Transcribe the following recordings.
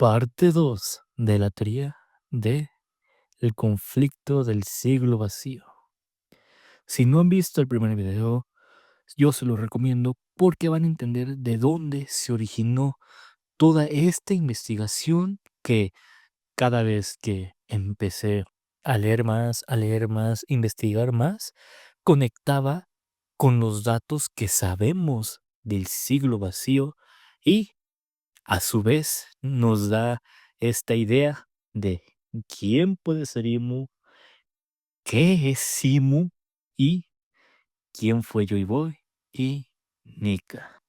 Parte 2 de la teoría de el conflicto del siglo vacío. Si no han visto el primer video, yo se lo recomiendo porque van a entender de dónde se originó toda esta investigación que cada vez que empecé a leer más, investigar más, conectaba con los datos que sabemos del siglo vacío y a su vez nos da esta idea de quién puede ser Imu, qué es Simu y quién fue Joy Boy y Nika.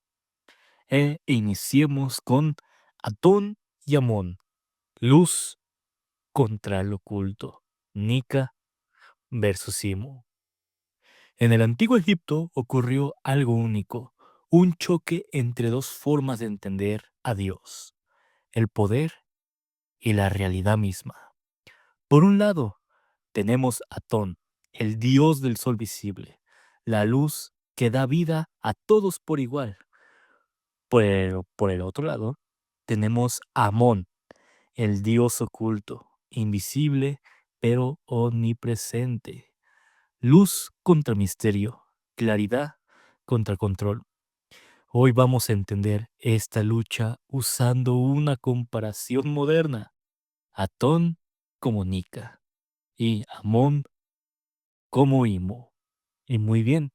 Iniciemos con Atón y Amón, luz contra el oculto, Nika versus Simu. En el antiguo Egipto ocurrió algo único, un choque entre dos formas de entender a Dios, el poder y la realidad misma. Por un lado, tenemos a Atón, el dios del sol visible, la luz que da vida a todos por igual. Pero por el otro lado, tenemos a Amón, el dios oculto, invisible pero omnipresente. Luz contra misterio, claridad contra control. Hoy vamos a entender esta lucha usando una comparación moderna. Atón como Nika y Amón como Imo. Y muy bien,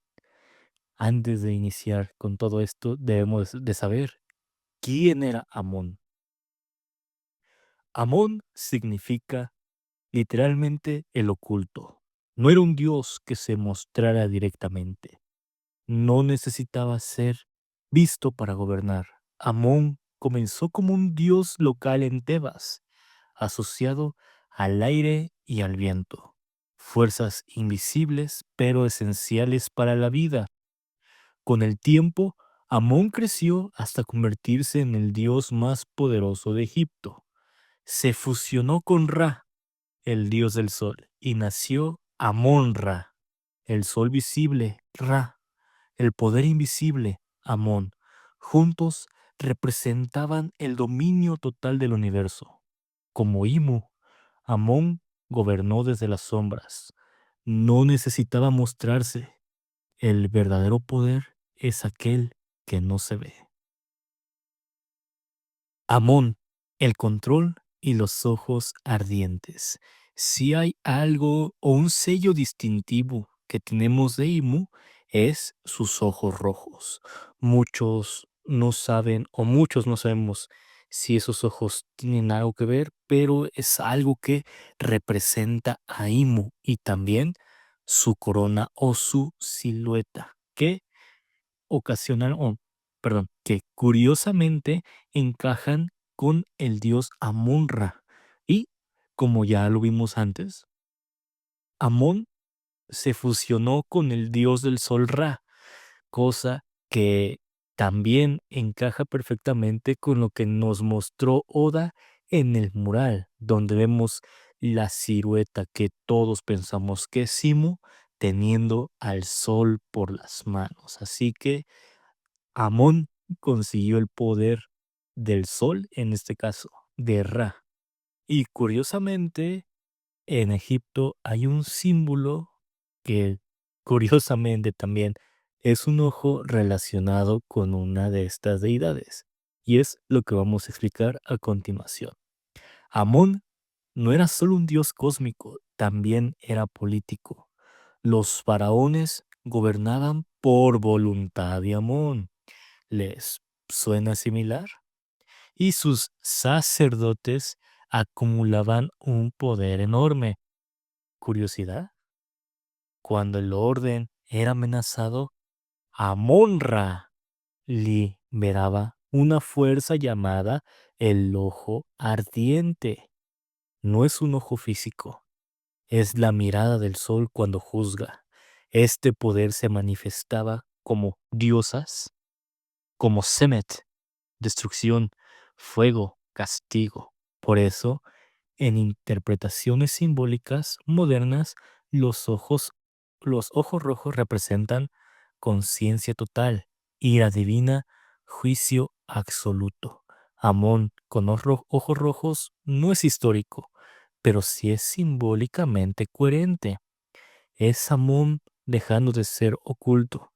antes de iniciar con todo esto, debemos de saber quién era Amón. Amón significa literalmente el oculto. No era un dios que se mostrara directamente. No necesitaba ser visto para gobernar. Amón comenzó como un dios local en Tebas, asociado al aire y al viento, fuerzas invisibles pero esenciales para la vida. Con el tiempo, Amón creció hasta convertirse en el dios más poderoso de Egipto. Se fusionó con Ra, el dios del sol, y nació Amón-Ra, el sol visible, Ra, el poder invisible, Amón. Juntos representaban el dominio total del universo. Como Imu, Amón gobernó desde las sombras. No necesitaba mostrarse. El verdadero poder es aquel que no se ve. Amón, el control y los ojos ardientes. Si hay algo o un sello distintivo que tenemos de Imu, es sus ojos rojos. Muchos no saben o muchos no sabemos si esos ojos tienen algo que ver, pero es algo que representa a Imu y también su corona o su silueta, que que curiosamente encajan con el dios Amon-Ra. Y como ya lo vimos antes, Amón se fusionó con el dios del sol Ra, cosa que también encaja perfectamente con lo que nos mostró Oda en el mural, donde vemos la silueta que todos pensamos que es Simu teniendo al sol por las manos. Así que Amón consiguió el poder del sol, en este caso, de Ra. Y curiosamente, en Egipto hay un símbolo que curiosamente también es un ojo relacionado con una de estas deidades. Y es lo que vamos a explicar a continuación. Amón no era solo un dios cósmico, también era político. Los faraones gobernaban por voluntad de Amón. ¿Les suena similar? Y sus sacerdotes acumulaban un poder enorme. Curiosidad, cuando el orden era amenazado, Amon-Ra liberaba una fuerza llamada el ojo ardiente. No es un ojo físico, es la mirada del sol cuando juzga. Este poder se manifestaba como diosas, como Semet, destrucción, fuego, castigo. Por eso, en interpretaciones simbólicas modernas, los ojos, los ojos rojos representan conciencia total, ira divina, juicio absoluto. Amón con ojos rojos no es histórico, pero sí es simbólicamente coherente. Es Amón dejando de ser oculto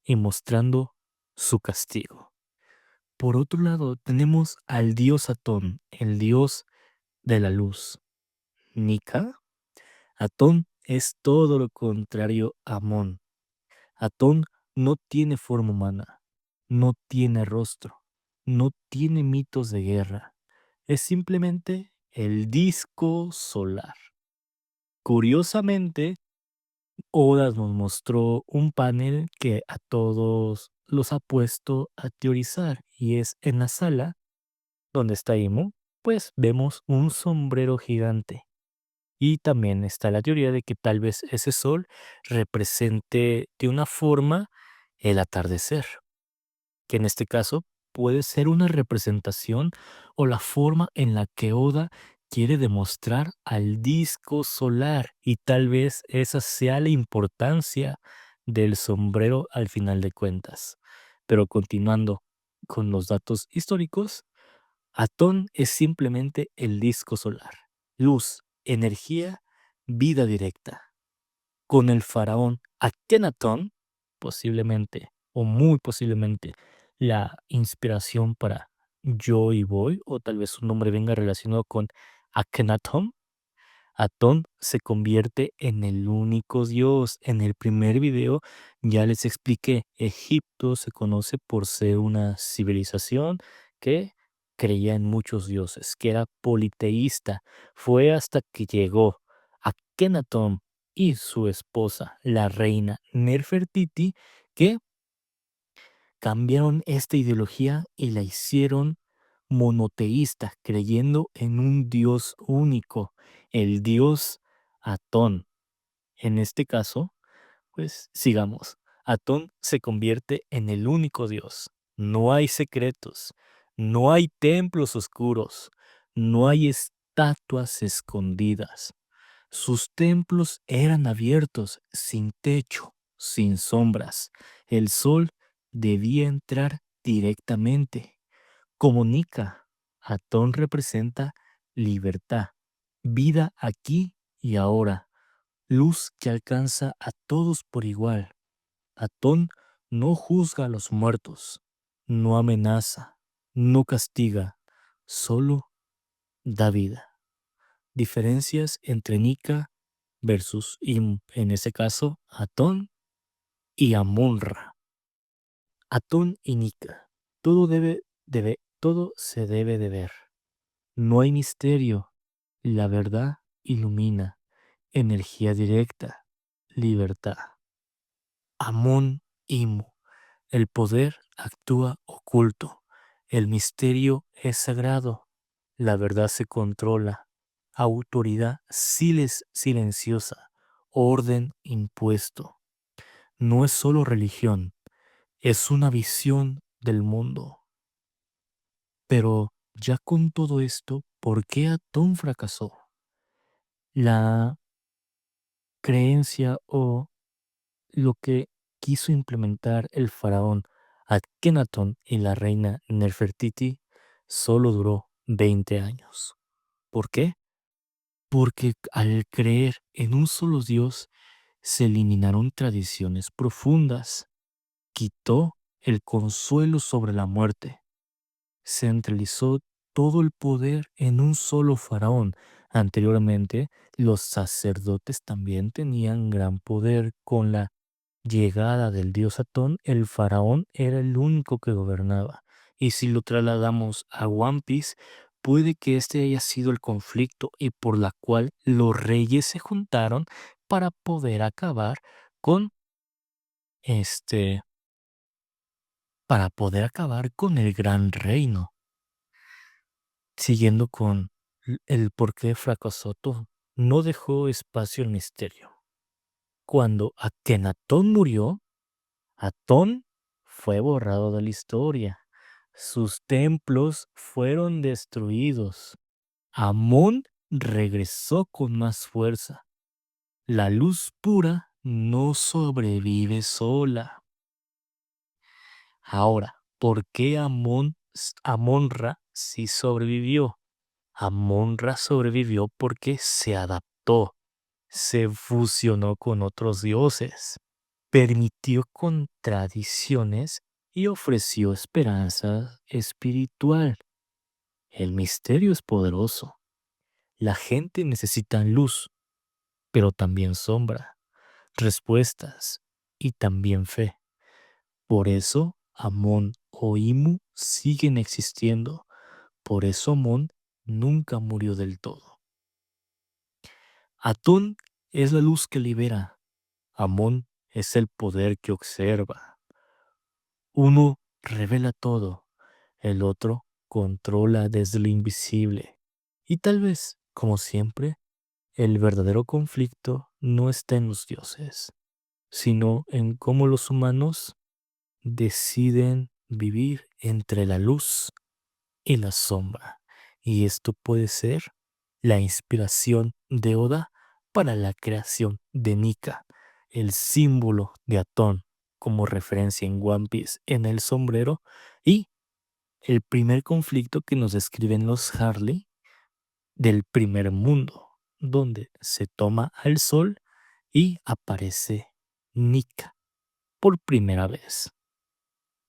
y mostrando su castigo. Por otro lado, tenemos al dios Atón, el dios de la luz. Nika. Atón es todo lo contrario a Amón. Atón no tiene forma humana, no tiene rostro, no tiene mitos de guerra. Es simplemente el disco solar. Curiosamente, Oda nos mostró un panel que a todos los ha puesto a teorizar y es en la sala donde está Imo, pues vemos un sombrero gigante. Y también está la teoría de que tal vez ese sol represente de una forma el atardecer, que en este caso puede ser una representación o la forma en la que Oda quiere demostrar al disco solar y tal vez esa sea la importancia del sombrero al final de cuentas. Pero continuando con los datos históricos, Atón es simplemente el disco solar, luz, energía, vida directa. Con el faraón Akenatón, posiblemente o muy posiblemente la inspiración para Joy Boy, o tal vez su nombre venga relacionado con Akenatón. Atón se convierte en el único dios. En el primer video ya les expliqué, Egipto se conoce por ser una civilización que creía en muchos dioses, que era politeísta. Fue hasta que llegó Akenatón y su esposa, la reina Nefertiti, que cambiaron esta ideología y la hicieron monoteísta, creyendo en un dios único, el dios Atón. En este caso, pues sigamos. Atón se convierte en el único dios. No hay secretos, no hay templos oscuros, no hay estatuas escondidas. Sus templos eran abiertos, sin techo, sin sombras. El sol debía entrar directamente. Comunica. Atón representa libertad, vida aquí y ahora, luz que alcanza a todos por igual. Atón no juzga a los muertos, no amenaza, no castiga, solo da vida. Diferencias entre Nika versus en ese caso, Atón y Amunra. Atón y Nika. Todo se debe de ver. No hay misterio. La verdad ilumina. Energía directa. Libertad. Amón Imu. El poder actúa oculto. El misterio es sagrado. La verdad se controla. Autoridad silenciosa. Orden impuesto. No es solo religión, es una visión del mundo. Pero ya con todo esto, ¿por qué Atón fracasó? La creencia o lo que quiso implementar el faraón Akhenatón y la reina Nefertiti solo duró 20 años. ¿Por qué? Porque al creer en un solo Dios se eliminaron tradiciones profundas, quitó el consuelo sobre la muerte, centralizó todo el poder en un solo faraón. Anteriormente, los sacerdotes también tenían gran poder. Con la llegada del dios Atón, el faraón era el único que gobernaba. Y si lo trasladamos a One Piece, puede que este haya sido el conflicto y por la cual los reyes se juntaron para poder acabar con este, el gran reino. Siguiendo con el por qué fracasó todo, no dejó espacio al misterio. Cuando Akenatón murió, Atón fue borrado de la historia. Sus templos fueron destruidos. Amón regresó con más fuerza. La luz pura no sobrevive sola. Ahora, ¿por qué Amon-Ra sí sobrevivió. Amon-Ra sobrevivió porque se adaptó, se fusionó con otros dioses, permitió contradicciones y ofreció esperanza espiritual. El misterio es poderoso. La gente necesita luz, pero también sombra, respuestas y también fe. Por eso Amon o Imu siguen existiendo. Por eso Amon nunca murió del todo. Atún es la luz que libera. Amon es el poder que observa. Uno revela todo, el otro controla desde lo invisible. Y tal vez, como siempre, el verdadero conflicto no está en los dioses, sino en cómo los humanos deciden vivir entre la luz y la sombra. Y esto puede ser la inspiración de Oda para la creación de Nika, el símbolo de Atón, como referencia en One Piece en el sombrero, y el primer conflicto que nos describen los Harley del primer mundo, donde se toma al sol y aparece Nika por primera vez.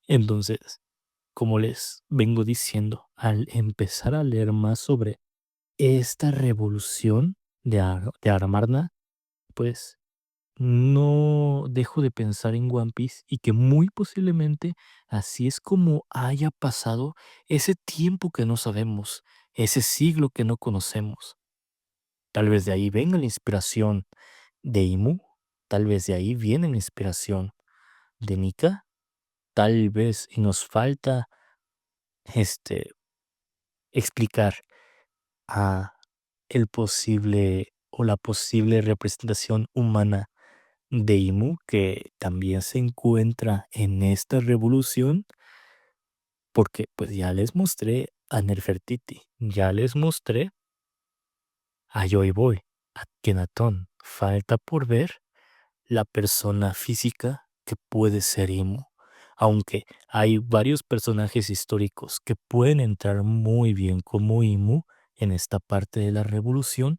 Entonces, como les vengo diciendo, al empezar a leer más sobre esta revolución de Aramarna, pues no dejo de pensar en One Piece y que muy posiblemente así es como haya pasado ese tiempo que no sabemos, ese siglo que no conocemos. Tal vez de ahí venga la inspiración de Imu, tal vez de ahí viene la inspiración de Nika, tal vez y nos falta este explicar a el posible o la posible representación humana de Imu que también se encuentra en esta revolución, porque pues ya les mostré a Nefertiti, ya les mostré a Joy Boy, a Kenaton. Falta por ver la persona física que puede ser Imu. Aunque hay varios personajes históricos que pueden entrar muy bien como Imu en esta parte de la revolución,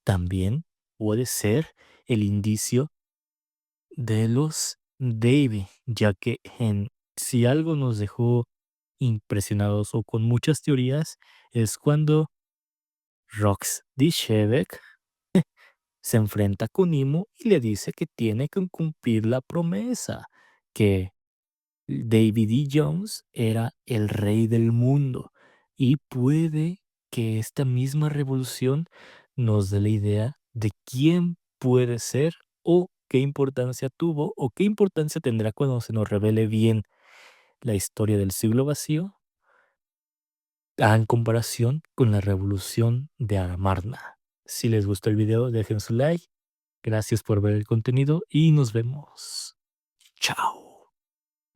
también puede ser el indicio de los Davy, ya que si algo nos dejó impresionados o con muchas teorías es cuando Rox Dishevek se enfrenta con Imo y le dice que tiene que cumplir la promesa, que David E. Jones era el rey del mundo y puede que esta misma revolución nos dé la idea de quién puede ser o qué importancia tuvo o qué importancia tendrá cuando se nos revele bien la historia del siglo vacío en comparación con la revolución de Aramarna. Si les gustó el video, dejen su like. Gracias por ver el contenido y nos vemos. Chao.